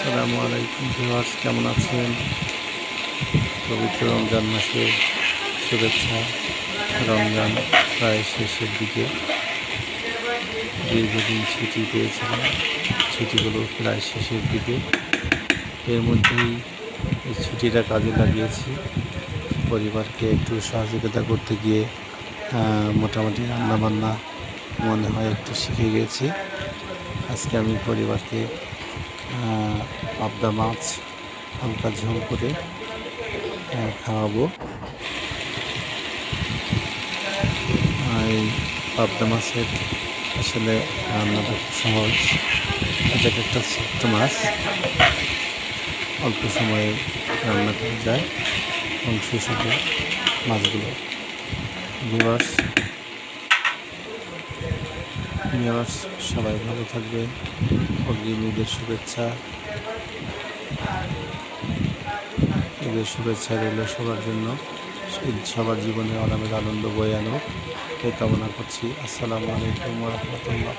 আসসালামু আলাইকুম ভিউয়ার্স, কেমন আছেন? পবিত্র রমজান মাসের শুভেচ্ছা। রমজান প্রায় শেষের দিকে, দীর্ঘদিন ছুটি পেয়েছিলাম, ছুটিগুলো প্রায় শেষের দিকে। এর মধ্যেই এই ছুটিটা কাজে লাগিয়েছি। পরিবারকে একটু সহযোগিতা করতে গিয়ে মোটামুটি রান্নাবান্না মনে হয় একটু শিখে গেছি। আজকে আমি পরিবারকে পাবদা মাছ হালকা ঝোল করে খাওয়াবো। এই পাবদা মাছের আসলে রান্নাটা খুব সহজ। এটা একটা ছোট্ট মাছ, অল্প সময়ে রান্না করা যায় এবং সুস্বাদু মাছগুলো। ভিউয়ার্স সবাই ভালো থাকবেন। অগ্রিম ঈদের শুভেচ্ছা। ঈদের শুভেচ্ছা রইল সবার জন্য। ঈদ সবার জীবনে অনামের আনন্দ বয়ে আনুক এই কামনা করছি। আসসালামু আলাইকুম ওয়া রাহমাতুল্লাহ।